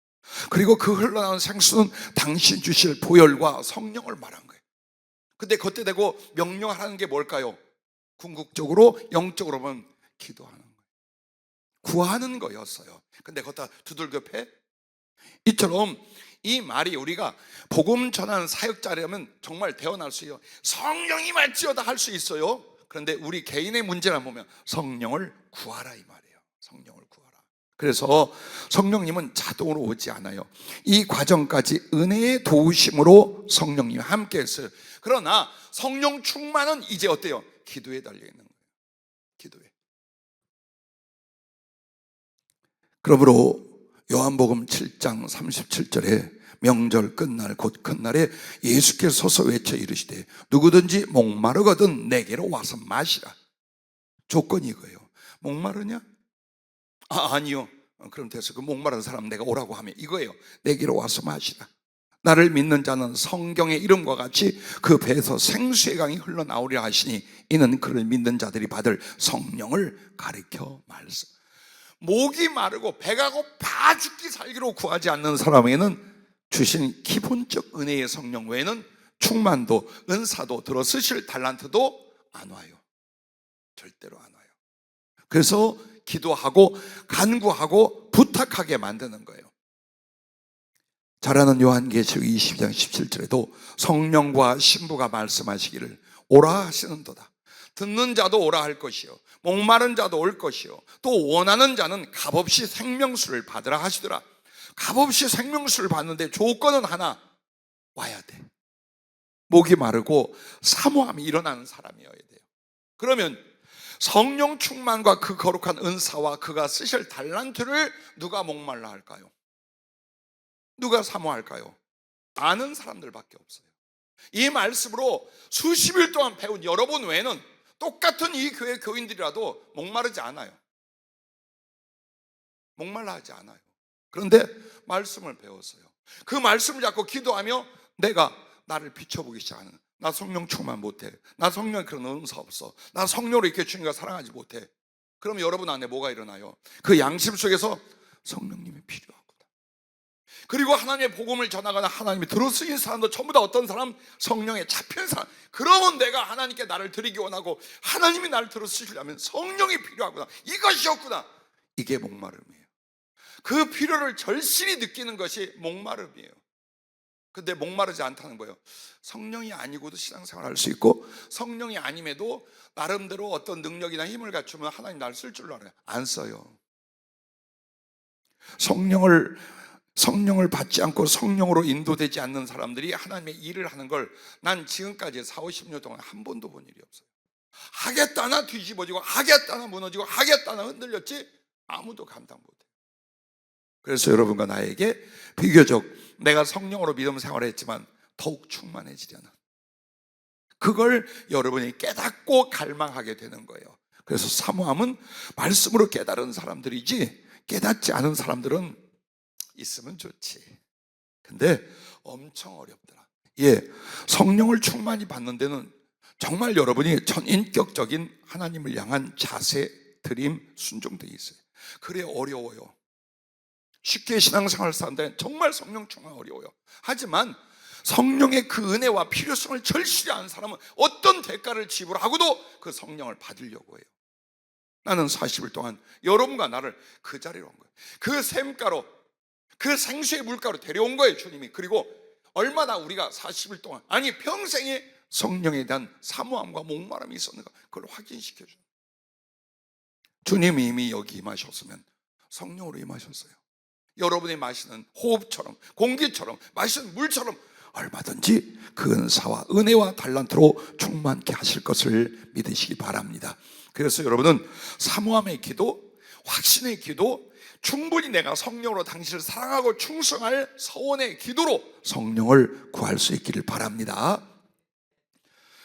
그리고 그 흘러나온 생수는 당신 주실 보혈과 성령을 말한 거예요. 근데 그때 되고 명령하라는 게 뭘까요? 궁극적으로 영적으로 보면 기도하는 거예요. 구하는 거였어요. 근데 거기다 두들겨 패? 이처럼 이 말이 우리가 복음 전하는 사역자라면 정말 대언할 수 있어요. 성령이 말지어다 할 수 있어요. 그런데 우리 개인의 문제라 보면 성령을 구하라 이 말이에요. 성령을 구하라. 그래서 성령님은 자동으로 오지 않아요. 이 과정까지 은혜의 도우심으로 성령님이 함께 했어요. 그러나 성령 충만은 이제 어때요? 기도에 달려 있는 거예요. 기도에. 그러므로 요한복음 7장 37절에 명절 끝날 곧 끝날에 예수께서 서서 외쳐 이르시되 누구든지 목마르거든 내게로 와서 마시라. 조건이 이거예요. 목마르냐? 아니요. 그럼 됐어. 그 목마른 사람 내가 오라고 하면 이거예요. 내게로 와서 마시라. 나를 믿는 자는 성경의 이름과 같이 그 배에서 생수의 강이 흘러나오리라 하시니 이는 그를 믿는 자들이 받을 성령을 가리켜 말씀. 목이 마르고 배가 고파 죽기 살기로 구하지 않는 사람에게는 주신 기본적 은혜의 성령 외에는 충만도 은사도 들어쓰실 달란트도 안 와요. 절대로 안 와요. 그래서 기도하고 간구하고 부탁하게 만드는 거예요. 잘 아는 요한계시록 22장 17절에도 성령과 신부가 말씀하시기를 오라 하시는도다. 듣는 자도 오라 할 것이요 목마른 자도 올 것이요 또 원하는 자는 값없이 생명수를 받으라 하시더라. 값없이 생명수를 받는데 조건은 하나, 와야 돼. 목이 마르고 사모함이 일어나는 사람이어야 돼요. 그러면 성령 충만과 그 거룩한 은사와 그가 쓰실 달란트를 누가 목말라 할까요? 누가 사모할까요? 아는 사람들밖에 없어요. 이 말씀으로 수십 일 동안 배운 여러분 외에는 똑같은 이 교회 교인들이라도 목마르지 않아요. 목말라 하지 않아요. 그런데 말씀을 배웠어요. 그 말씀을 잡고 기도하며 내가 나를 비춰보기 시작하는, 나 성령 충만 못해, 나 성령에 그런 은사 없어, 나 성령으로 이렇게 주님과 사랑하지 못해. 그럼 여러분 안에 뭐가 일어나요? 그 양심 속에서 성령님이 필요하구나. 그리고 하나님의 복음을 전하거나 하나님이 들어쓰인 사람도 전부 다 어떤 사람? 성령에 잡힌 사람. 그러면 내가 하나님께 나를 드리기 원하고 하나님이 나를 들어쓰시려면 성령이 필요하구나, 이것이었구나. 이게 목마름이에요. 그 필요를 절실히 느끼는 것이 목마름이에요. 근데 목마르지 않다는 거예요. 성령이 아니고도 신앙생활 할 수 있고, 성령이 아님에도 나름대로 어떤 능력이나 힘을 갖추면 하나님 나를 쓸 줄로 알아요. 안 써요. 성령을 받지 않고 성령으로 인도되지 않는 사람들이 하나님의 일을 하는 걸 난 지금까지 4, 50년 동안 한 번도 본 일이 없어요. 하겠다나 뒤집어지고, 하겠다나 무너지고, 하겠다나 흔들렸지 아무도 감당 못해요. 그래서 여러분과 나에게 비교적 내가 성령으로 믿음 생활을 했지만 더욱 충만해지려는, 그걸 여러분이 깨닫고 갈망하게 되는 거예요. 그래서 사모함은 말씀으로 깨달은 사람들이지, 깨닫지 않은 사람들은 있으면 좋지. 근데 엄청 어렵더라. 성령을 충만히 받는 데는 정말 여러분이 전인격적인 하나님을 향한 자세, 드림, 순종들이 있어요. 그래 어려워요. 쉽게 신앙생활을 사는데 정말 성령 충만 어려워요. 하지만 성령의 그 은혜와 필요성을 절실히 아는 사람은 어떤 대가를 지불하고도 그 성령을 받으려고 해요. 나는 40일 동안 여러분과 나를 그 자리로 온 거예요. 그 샘가로, 그 생수의 물가로 데려온 거예요, 주님이. 그리고 얼마나 우리가 40일 동안, 아니 평생에 성령에 대한 사모함과 목마름이 있었는가, 그걸 확인시켜줘요. 주님이 이미 여기 임하셨으면 성령으로 임하셨어요. 여러분이 마시는 호흡처럼, 공기처럼, 마시는 물처럼 얼마든지 그 은사와 은혜와 달란트로 충만케 하실 것을 믿으시기 바랍니다. 그래서 여러분은 사모함의 기도, 확신의 기도, 충분히 내가 성령으로 당신을 사랑하고 충성할 서원의 기도로 성령을 구할 수 있기를 바랍니다.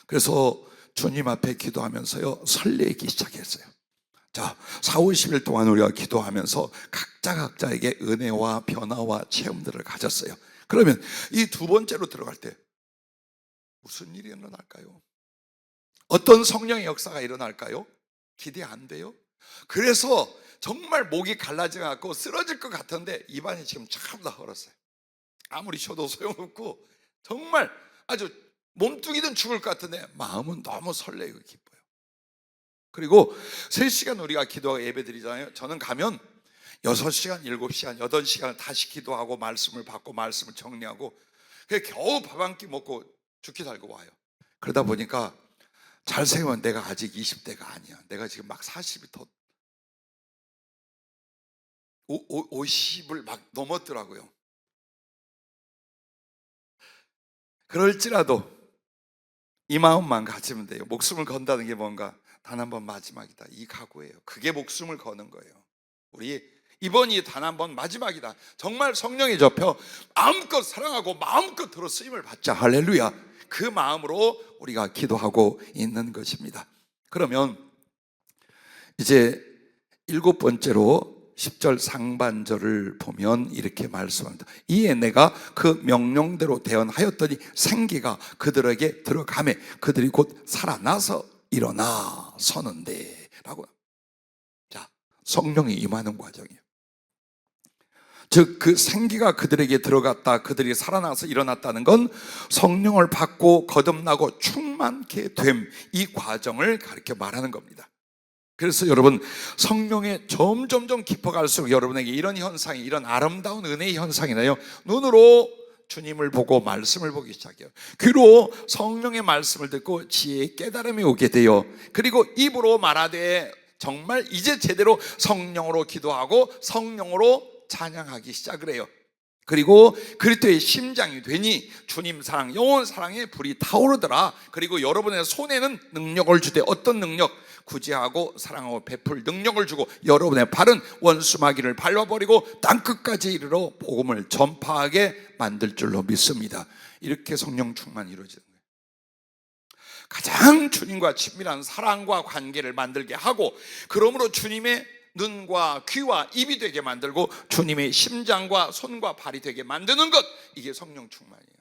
그래서 주님 앞에 기도하면서요, 설레기 시작했어요. 자, 4, 50일 동안 우리가 기도하면서 각자에게 은혜와 변화와 체험들을 가졌어요. 그러면 이 두 번째로 들어갈 때 무슨 일이 일어날까요? 어떤 성령의 역사가 일어날까요? 기대 안 돼요? 그래서 정말 목이 갈라져 갖고 쓰러질 것 같은데 입안이 지금 참 다 얼었어요. 아무리 쉬어도 소용없고 정말 아주 몸뚱이든 죽을 것 같은데 마음은 너무 설레고 기뻐요. 그리고 3시간 우리가 기도하고 예배 드리잖아요. 저는 가면 6시간, 7시간, 8시간을 다시 기도하고 말씀을 받고 말씀을 정리하고, 겨우 밥 한 끼 먹고 죽기 살고 와요. 그러다 보니까 잘 생각하면 내가 아직 20대가 아니야. 내가 지금 막 40이 더 50을 막 넘었더라고요. 그럴지라도 이 마음만 가지면 돼요. 목숨을 건다는 게 뭔가 단 한 번 마지막이다, 이 각오예요. 그게 목숨을 거는 거예요. 우리 이번이 단 한 번 마지막이다. 정말 성령에 접혀 마음껏 사랑하고 마음껏 들어 쓰임을 받자. 할렐루야. 그 마음으로 우리가 기도하고 있는 것입니다. 그러면 이제 7번째로 10절 상반절을 보면 이렇게 말씀합니다. 이에 내가 그 명령대로 대언하였더니 생기가 그들에게 들어가매 그들이 곧 살아나서 일어나 서는데 라고. 자, 성령이 임하는 과정이에요. 즉 그 생기가 그들에게 들어갔다, 그들이 살아나서 일어났다는 건 성령을 받고 거듭나고 충만케 됨, 이 과정을 가르쳐 말하는 겁니다. 그래서 여러분, 성령에 점점점 깊어갈수록 여러분에게 이런 현상이, 이런 아름다운 은혜의 현상이 나요. 눈으로 주님을 보고 말씀을 보기 시작해요. 귀로 성령의 말씀을 듣고 지혜의 깨달음이 오게 돼요. 그리고 입으로 말하되 정말 이제 제대로 성령으로 기도하고 성령으로 찬양하기 시작을 해요. 그리고 그리스도의 심장이 되니 주님 사랑, 영원 사랑의 불이 타오르더라. 그리고 여러분의 손에는 능력을 주되, 어떤 능력? 구제하고 사랑하고 베풀 능력을 주고 여러분의 발은 원수마귀를 밟아버리고 땅끝까지 이르러 복음을 전파하게 만들 줄로 믿습니다. 이렇게 성령 충만이 이루어지는 거예요. 가장 주님과 친밀한 사랑과 관계를 만들게 하고, 그러므로 주님의 눈과 귀와 입이 되게 만들고 주님의 심장과 손과 발이 되게 만드는 것, 이게 성령 충만이에요.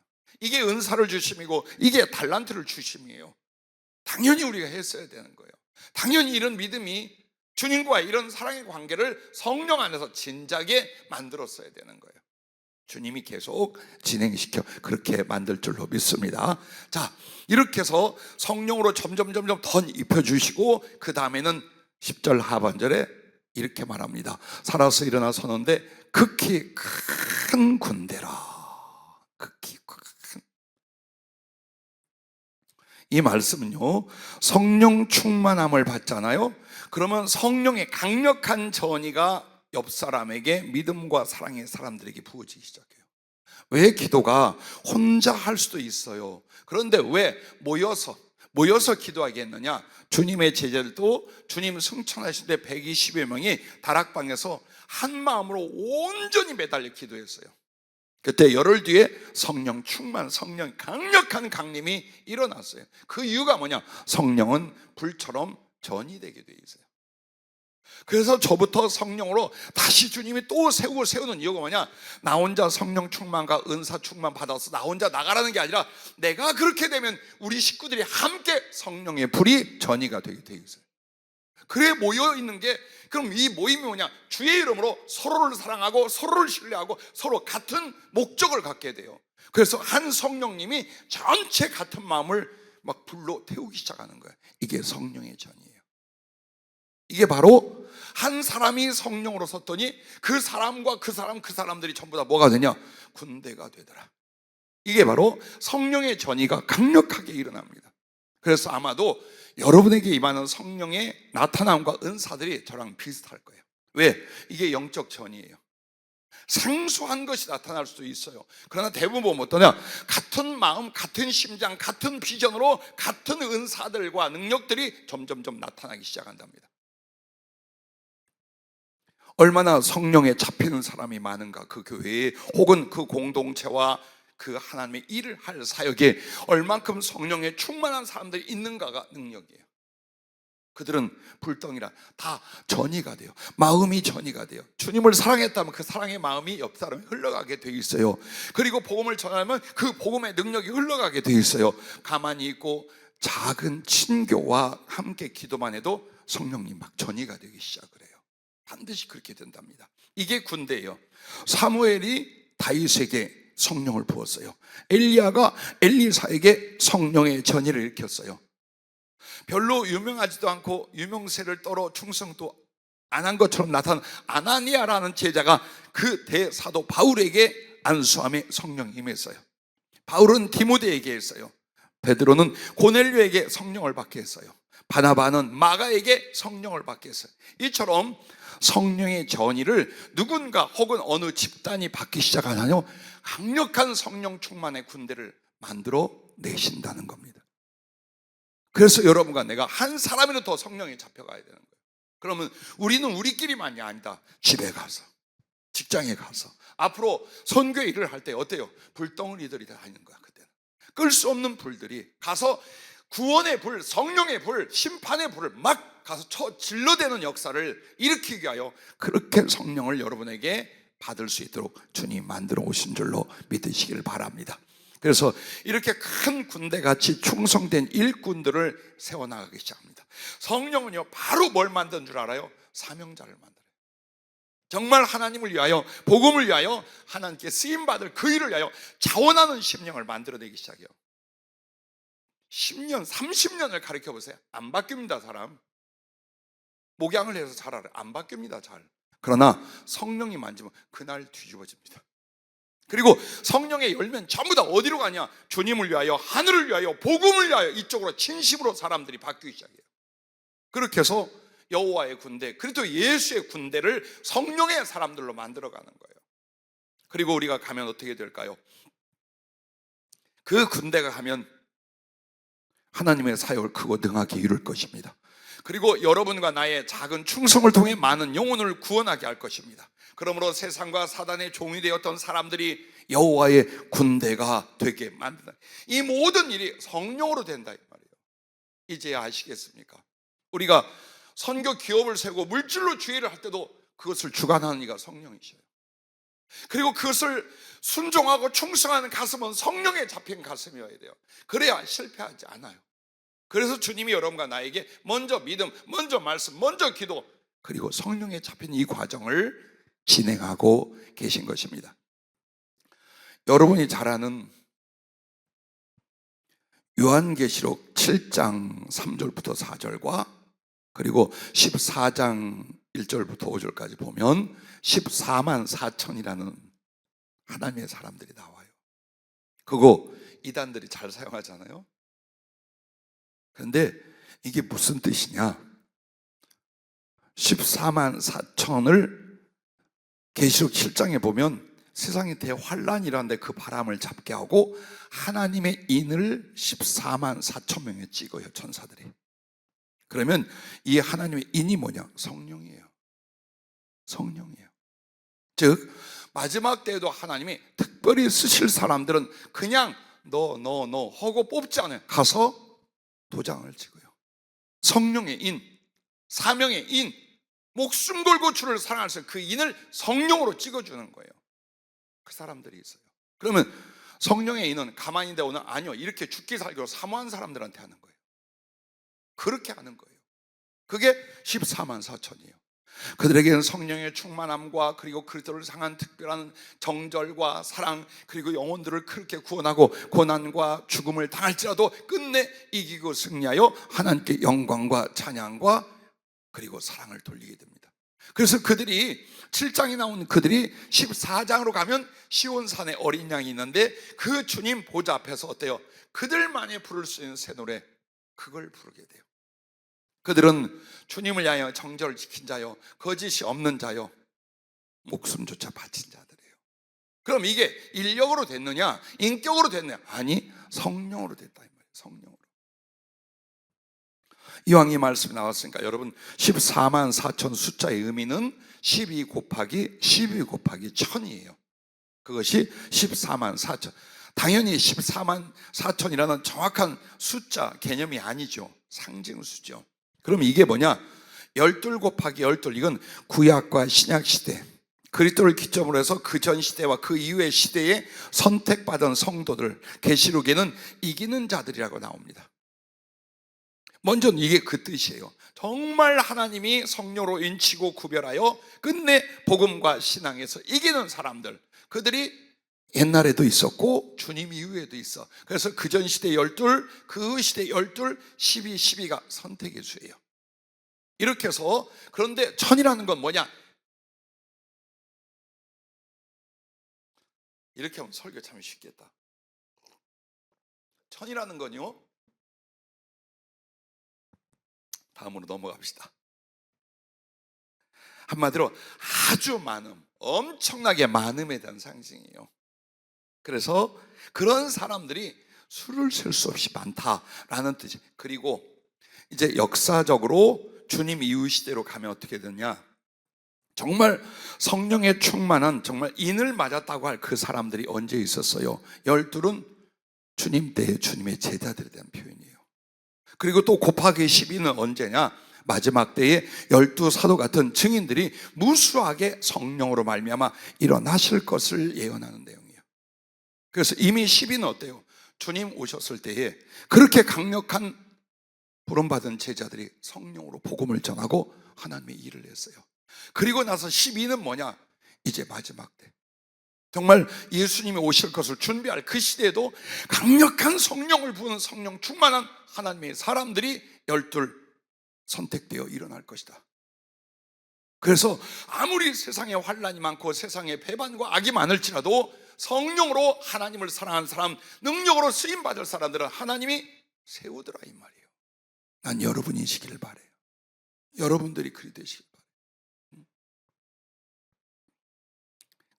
이게 은사를 주심이고 이게 달란트를 주심이에요. 당연히 우리가 했어야 되는 거예요. 당연히 이런 믿음이, 주님과 이런 사랑의 관계를 성령 안에서 진작에 만들었어야 되는 거예요. 주님이 계속 진행시켜 그렇게 만들 줄로 믿습니다. 자, 이렇게 해서 성령으로 점점 더 입혀주시고 그 다음에는 10절 하반절에 이렇게 말합니다. 살아서 일어나 서는데 극히 큰 군대라. 극히 큰. 이 말씀은요, 성령 충만함을 받잖아요. 그러면 성령의 강력한 전이가 옆 사람에게 믿음과 사랑의 사람들에게 부어지기 시작해요. 왜 기도가 혼자 할 수도 있어요. 그런데 왜 모여서 기도하겠느냐? 주님의 제자들도 주님 승천하실 때 120여 명이 다락방에서 한 마음으로 온전히 매달려 기도했어요. 그때 열흘 뒤에 성령 충만, 성령 강력한 강림이 일어났어요. 그 이유가 뭐냐? 성령은 불처럼 전이 되게 돼 있어요. 그래서 저부터 성령으로 다시 주님이 또 세우는 이유가 뭐냐? 나 혼자 성령 충만과 은사 충만 받아서 나 혼자 나가라는 게 아니라 내가 그렇게 되면 우리 식구들이 함께 성령의 불이 전이가 되게 돼 있어요. 그래 모여있는 게, 그럼 이 모임이 뭐냐? 주의 이름으로 서로를 사랑하고 서로를 신뢰하고 서로 같은 목적을 갖게 돼요. 그래서 한 성령님이 전체 같은 마음을 막 불로 태우기 시작하는 거예요. 이게 성령의 전이에요. 이게 바로 한 사람이 성령으로 섰더니 그 사람과 그 사람들이 전부 다 뭐가 되냐? 군대가 되더라. 이게 바로 성령의 전이가 강력하게 일어납니다. 그래서 아마도 여러분에게 임하는 성령의 나타남과 은사들이 저랑 비슷할 거예요. 왜? 이게 영적 전이에요. 생소한 것이 나타날 수도 있어요. 그러나 대부분 보면 어떠냐? 같은 마음, 같은 심장, 같은 비전으로 같은 은사들과 능력들이 점점 나타나기 시작한답니다. 얼마나 성령에 잡히는 사람이 많은가, 그 교회에 혹은 그 공동체와 그 하나님의 일을 할 사역에 얼만큼 성령에 충만한 사람들이 있는가가 능력이에요. 그들은 불덩이라 다 전이가 돼요. 마음이 전이가 돼요. 주님을 사랑했다면 그 사랑의 마음이 옆 사람에 흘러가게 돼 있어요. 그리고 복음을 전하면 그 복음의 능력이 흘러가게 돼 있어요. 가만히 있고 작은 친교와 함께 기도만 해도 성령님 막 전이가 되기 시작을 해요. 반드시 그렇게 된답니다. 이게 군대예요. 사무엘이 다윗에게 성령을 부었어요. 엘리야가 엘리사에게 성령의 전의를 일으켰어요. 별로 유명하지도 않고 유명세를 떨어 충성도 안 한 것처럼 나타난 아나니아라는 제자가 그 대사도 바울에게 안수함에 성령이 임했어요. 바울은 디모데에게 했어요. 베드로는 고넬료에게 성령을 받게 했어요. 바나바는 마가에게 성령을 받게 했어요. 이처럼 성령의 전의를 누군가 혹은 어느 집단이 받기 시작하나요? 강력한 성령 충만의 군대를 만들어 내신다는 겁니다. 그래서 여러분과 내가 한 사람이라도 더 성령에 잡혀가야 되는 거예요. 그러면 우리는 우리끼리만이 아니다. 집에 가서, 직장에 가서, 앞으로 선교 일을 할 때 어때요? 불덩어리들이 다니는 거야. 그때는 끌 수 없는 불들이 가서 구원의 불, 성령의 불, 심판의 불을 막 가서 질러대는 역사를 일으키기 위하여 그렇게 성령을 여러분에게 받을 수 있도록 주님 만들어 오신 줄로 믿으시길 바랍니다. 그래서 이렇게 큰 군대같이 충성된 일꾼들을 세워나가기 시작합니다. 성령은요, 바로 뭘 만든 줄 알아요? 사명자를 만들어요. 정말 하나님을 위하여, 복음을 위하여, 하나님께 쓰임받을 그 일을 위하여 자원하는 심령을 만들어내기 시작해요. 10년, 30년을 가르쳐 보세요. 안 바뀝니다, 사람. 목양을 해서 잘 알아요. 안 바뀝니다, 잘. 그러나 성령이 만지면 그날 뒤집어집니다. 그리고 성령의 열면 전부 다 어디로 가냐? 주님을 위하여, 하늘을 위하여, 복음을 위하여 이쪽으로 진심으로 사람들이 바뀌기 시작해요. 그렇게 해서 여호와의 군대, 그리고 예수의 군대를 성령의 사람들로 만들어가는 거예요. 그리고 우리가 가면 어떻게 될까요? 그 군대가 가면 하나님의 사역을 크고 능하게 이룰 것입니다. 그리고 여러분과 나의 작은 충성을 통해 많은 영혼을 구원하게 할 것입니다. 그러므로 세상과 사단의 종이 되었던 사람들이 여호와의 군대가 되게 만든다. 이 모든 일이 성령으로 된다 이 말이에요. 이제 아시겠습니까? 우리가 선교 기업을 세우고 물질로 주의를 할 때도 그것을 주관하는 이가 성령이셔요. 그리고 그것을 순종하고 충성하는 가슴은 성령에 잡힌 가슴이어야 돼요. 그래야 실패하지 않아요. 그래서 주님이 여러분과 나에게 먼저 믿음, 먼저 말씀, 먼저 기도, 그리고 성령에 잡힌 이 과정을 진행하고 계신 것입니다. 여러분이 잘 아는 요한계시록 7장 3절부터 4절과 그리고 14장 1절부터 5절까지 보면 14만 4천이라는 하나님의 사람들이 나와요. 그거 이단들이 잘 사용하잖아요. 그런데 이게 무슨 뜻이냐? 14만 4천을 계시록 7장에 보면 세상에 대환란이라는데 그 바람을 잡게 하고 하나님의 인을 14만 4천 명에 찍어요, 천사들이. 그러면 이 하나님의 인이 뭐냐? 성령이에요. 성령이에요. 즉 마지막 때에도 하나님이 특별히 쓰실 사람들은 그냥 너 하고 뽑지 않아요. 가서 도장을 찍어요. 성령의 인, 사명의 인, 목숨 걸고 주를 사랑할 그 인을 성령으로 찍어주는 거예요. 그 사람들이 있어요. 그러면 성령의 인은 가만히 있는데 오늘 아니요, 이렇게 죽기 살기로 사모한 사람들한테 하는 거예요. 그렇게 하는 거예요. 그게 14만 4천이에요. 그들에게는 성령의 충만함과 그리고 그리스도를 향한 특별한 정절과 사랑, 그리고 영혼들을 그렇게 구원하고 고난과 죽음을 당할지라도 끝내 이기고 승리하여 하나님께 영광과 찬양과 그리고 사랑을 돌리게 됩니다. 그래서 그들이 7장에 나온 그들이 14장으로 가면 시온산에 어린 양이 있는데 그 주님 보좌 앞에서 어때요? 그들만이 부를 수 있는 새 노래, 그걸 부르게 돼요. 그들은 주님을 위하여 정절을 지킨 자요, 거짓이 없는 자요, 목숨조차 바친 자들이에요. 그럼 이게 인력으로 됐느냐, 인격으로 됐느냐? 아니, 성령으로 됐다 이 말이에요. 성령으로. 이왕 이 말씀이 나왔으니까 여러분, 14만 4천 숫자의 의미는 12 곱하기 1000이에요. 그것이 14만 4천. 당연히 14만 4천이라는 정확한 숫자 개념이 아니죠. 상징수죠. 그럼 이게 뭐냐? 12 곱하기 12, 이건 구약과 신약 시대, 그리스도를 기점으로 해서 그 전 시대와 그 이후의 시대에 선택받은 성도들, 계시록에는 이기는 자들이라고 나옵니다. 먼저는 이게 그 뜻이에요. 정말 하나님이 성령으로 인치고 구별하여 끝내 복음과 신앙에서 이기는 사람들, 그들이 옛날에도 있었고 주님 이후에도 있어. 그래서 그 전 시대 12, 그 시대 12, 12가 선택의 수예요. 이렇게 해서, 그런데 천이라는 건 뭐냐? 이렇게 하면 설교 참 쉽겠다. 천이라는 건요, 다음으로 넘어갑시다. 한마디로 아주 많음, 엄청나게 많음에 대한 상징이에요. 그래서 그런 사람들이 수를 셀 수 없이 많다라는 뜻이. 그리고 이제 역사적으로 주님 이후 시대로 가면 어떻게 되냐? 정말 성령에 충만한, 정말 인을 맞았다고 할 그 사람들이 언제 있었어요? 12은 주님 때의 주님의 제자들에 대한 표현이에요. 그리고 또 곱하기 12는 언제냐? 마지막 때에 12 사도 같은 증인들이 무수하게 성령으로 말미암아 일어나실 것을 예언하는 내용이에요. 그래서 이미 12는 어때요? 주님 오셨을 때에 그렇게 강력한 부름받은 제자들이 성령으로 복음을 전하고 하나님의 일을 했어요. 그리고 나서 12는 뭐냐? 이제 마지막 때, 정말 예수님이 오실 것을 준비할 그 시대에도 강력한 성령을 부는 성령 충만한 하나님의 사람들이 12 선택되어 일어날 것이다. 그래서 아무리 세상에 환란이 많고 세상에 배반과 악이 많을지라도 성령으로 하나님을 사랑하는 사람, 능력으로 쓰임받을 사람들은 하나님이 세우더라 이 말이에요. 난 여러분이시길 바래요. 여러분들이 그리 되시길 바래요.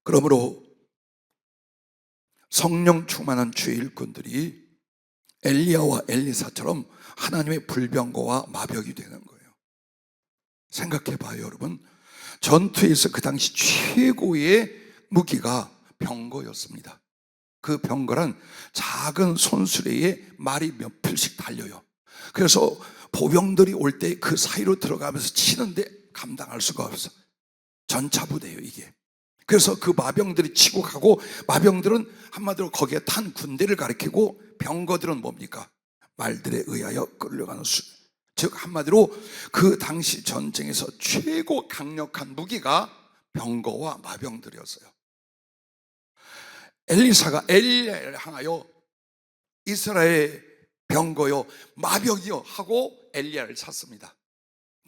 그러므로 성령 충만한 주의 일꾼들이 엘리야와 엘리사처럼 하나님의 불병거와 마벽이 되는 거예요. 생각해봐요 여러분. 전투에서 그 당시 최고의 무기가 병거였습니다. 그 병거란 작은 손수레에 말이 몇 필씩 달려요. 그래서 보병들이 올 때 그 사이로 들어가면서 치는데 감당할 수가 없어. 전차부대예요 이게. 그래서 그 마병들이 치고 가고, 마병들은 한마디로 거기에 탄 군대를 가리키고, 병거들은 뭡니까? 말들에 의하여 끌려가는 수. 즉 한마디로 그 당시 전쟁에서 최고 강력한 무기가 병거와 마병들이었어요. 엘리사가 엘리야를 향하여 이스라엘의 병거요 마병이요 하고 엘리야를 찾습니다.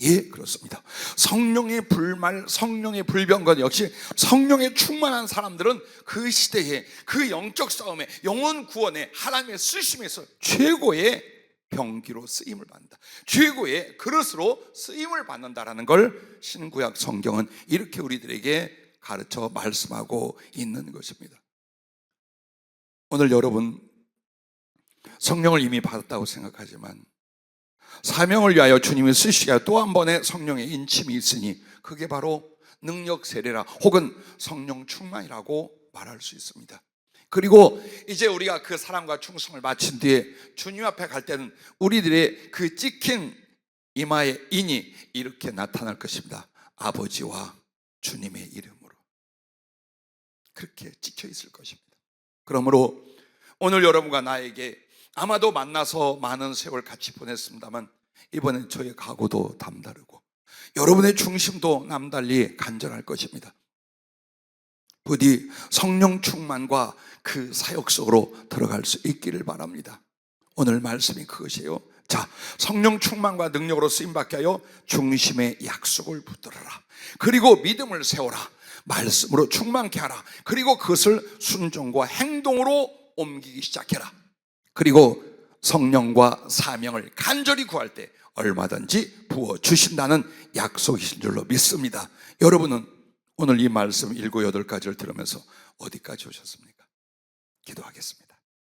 예, 그렇습니다. 성령의 불말, 성령의 불병건 역시 성령에 충만한 사람들은 그 시대에 그 영적 싸움에 영혼 구원에 하나님의 쓰심에서 최고의 병기로 쓰임을 받는다. 최고의 그릇으로 쓰임을 받는다라는 걸 신구약 성경은 이렇게 우리들에게 가르쳐 말씀하고 있는 것입니다. 오늘 여러분 성령을 이미 받았다고 생각하지만 사명을 위하여 주님이 쓰시기에 또 한 번의 성령의 인침이 있으니 그게 바로 능력 세례라 혹은 성령 충만이라고 말할 수 있습니다. 그리고 이제 우리가 그 사랑과 충성을 마친 뒤에 주님 앞에 갈 때는 우리들의 그 찍힌 이마의 인이 이렇게 나타날 것입니다. 아버지와 주님의 이름으로 그렇게 찍혀 있을 것입니다. 그러므로 오늘 여러분과 나에게 아마도 만나서 많은 세월 같이 보냈습니다만 이번엔 저의 각오도 남다르고 여러분의 중심도 남달리 간절할 것입니다. 부디 성령 충만과 그 사역 속으로 들어갈 수 있기를 바랍니다. 오늘 말씀이 그것이에요. 자, 성령 충만과 능력으로 쓰임받게 하여 중심의 약속을 붙들어라. 그리고 믿음을 세워라. 말씀으로 충만케 하라. 그리고 그것을 순종과 행동으로 옮기기 시작해라. 그리고 성령과 사명을 간절히 구할 때 얼마든지 부어주신다는 약속이신 줄로 믿습니다. 여러분은 오늘 이 말씀 7, 8가지를 들으면서 어디까지 오셨습니까? 기도하겠습니다.